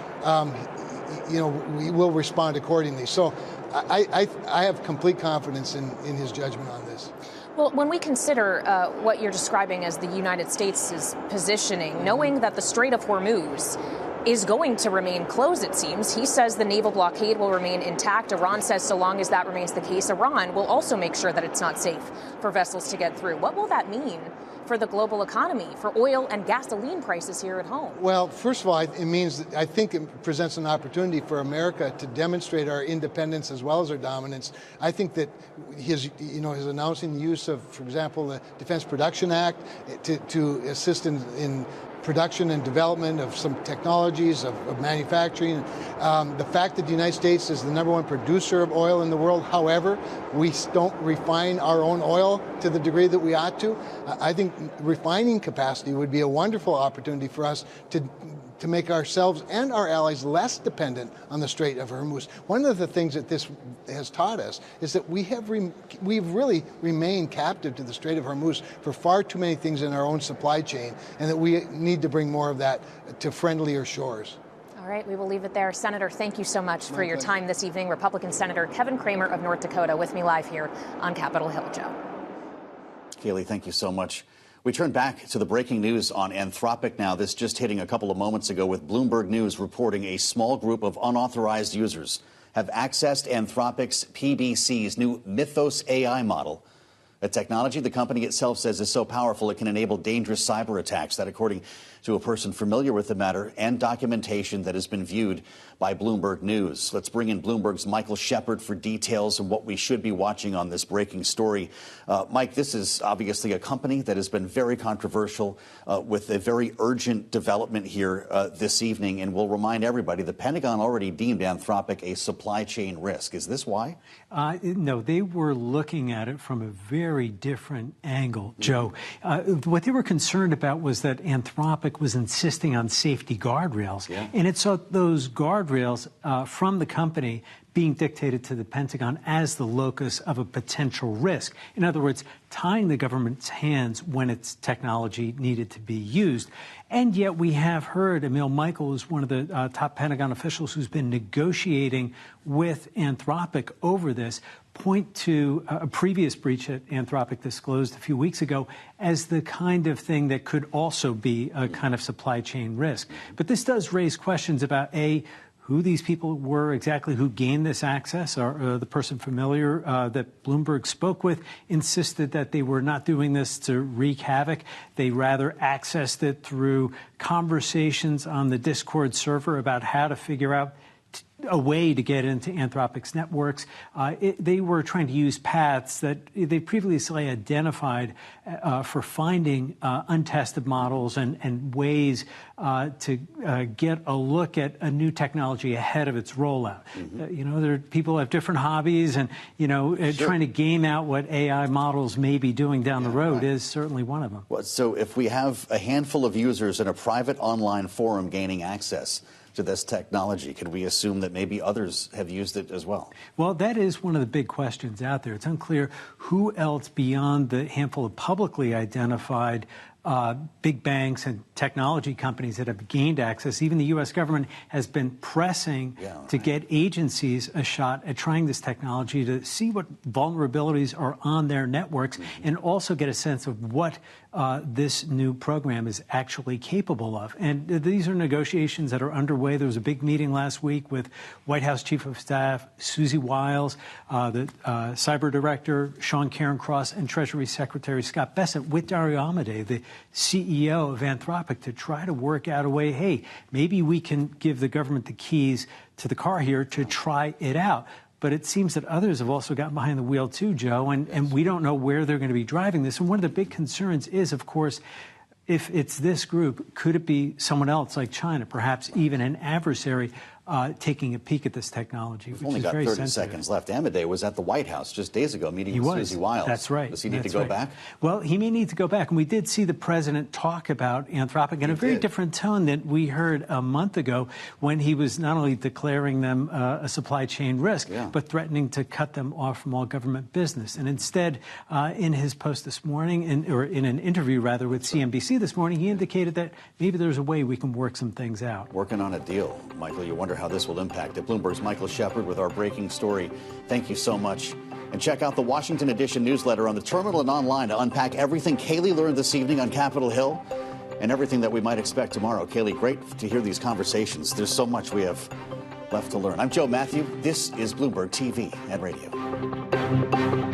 S13: we will respond accordingly. So I have complete confidence in his judgment on this.
S5: Well, when we consider what you're describing as the United States' positioning, knowing that the Strait of Hormuz is going to remain closed, it seems. He says the naval blockade will remain intact. Iran says so long as that remains the case, Iran will also make sure that it's not safe for vessels to get through. What will that mean for the global economy, for oil and gasoline prices here at home?
S13: Well, first of all, it means, I think it presents an opportunity for America to demonstrate our independence as well as our dominance. I think that his announcing the use of, for example, the Defense Production Act to assist in production and development of some technologies of manufacturing. The fact that the United States is the #1 producer of oil in the world, however, we don't refine our own oil to the degree that we ought to. I think refining capacity would be a wonderful opportunity for us to make ourselves and our allies less dependent on the Strait of Hormuz. One of the things that this has taught us is that we've really remained captive to the Strait of Hormuz for far too many things in our own supply chain, and that we need to bring more of that to friendlier shores.
S5: All right, we will leave it there. Senator, thank you so much for your time this evening. Republican Senator Kevin Cramer of North Dakota with me live here on Capitol Hill. Joe.
S2: Kaylee, thank you so much. We turn back to the breaking news on Anthropic now. This just hitting a couple of moments ago, with Bloomberg News reporting a small group of unauthorized users have accessed Anthropic's PBC's new Mythos AI model. A technology the company itself says is so powerful it can enable dangerous cyber attacks. That according to a person familiar with the matter and documentation that has been viewed by Bloomberg News. Let's bring in Bloomberg's Michael Shepard for details on what we should be watching on this breaking story. Mike, this is obviously a company that has been very controversial with a very urgent development here this evening. And we'll remind everybody, the Pentagon already deemed Anthropic a supply chain risk. Is this why?
S14: No, they were looking at it from a very different angle, Joe. What they were concerned about was that Anthropic was insisting on safety guardrails. Yeah. And it saw those guardrails from the company being dictated to the Pentagon as the locus of a potential risk. In other words, tying the government's hands when its technology needed to be used. And yet we have heard Emil Michael is one of the top Pentagon officials who's been negotiating with Anthropic over this, point to a previous breach that Anthropic disclosed a few weeks ago as the kind of thing that could also be a kind of supply chain risk. But this does raise questions about, who these people were, exactly who gained this access. Or the person familiar that Bloomberg spoke with insisted that they were not doing this to wreak havoc. They rather accessed it through conversations on the Discord server about how to figure out a way to get into Anthropic's networks. They were trying to use paths that they previously identified for finding untested models and ways to get a look at a new technology ahead of its rollout. People have different hobbies, and trying to game out what AI models may be doing down the road is certainly one of them.
S2: Well, so if we have a handful of users in a private online forum gaining access to this technology, could we assume that maybe others have used it as well?
S14: Well, that is one of the big questions out there. It's unclear who else beyond the handful of publicly identified big banks and technology companies that have gained access. Even the U.S. government has been pressing to get agencies a shot at trying this technology to see what vulnerabilities are on their networks and also get a sense of what this new program is actually capable of. And these are negotiations that are underway. There was a big meeting last week with White House Chief of Staff Susie Wiles, the Cyber Director Sean Cairncross, and Treasury Secretary Scott Bessent with Dario Amodei, the CEO of Anthropic, to try to work out a way, maybe we can give the government the keys to the car here to try it out. But it seems that others have also gotten behind the wheel too, Joe, and we don't know where they're going to be driving this. And one of the big concerns is, of course, if it's this group, could it be someone else like China, perhaps even an adversary, taking a peek at this technology, which
S2: only
S14: is
S2: got
S14: very
S2: 30
S14: sensitive.
S2: seconds left. Amodei was at the White House just days ago meeting with Susie Wiles.
S14: That's right.
S2: Does he need to go back?
S14: Well, he may need to go back. And we did see the president talk about Anthropic in a very different tone than we heard a month ago, when he was not only declaring them a supply chain risk, but threatening to cut them off from all government business. And instead, in his post this morning, or in an interview rather with CNBC this morning, he indicated that maybe there's a way we can work some things out.
S2: Working on a deal. Michael, you wonder how this will impact it. Bloomberg's Michael Shepard with our breaking story. Thank you so much. And check out the Washington Edition newsletter on the terminal and online to unpack everything Kayleigh learned this evening on Capitol Hill and everything that we might expect tomorrow. Kayleigh, great to hear these conversations. There's so much we have left to learn. I'm Joe Matthew. This is Bloomberg TV and Radio.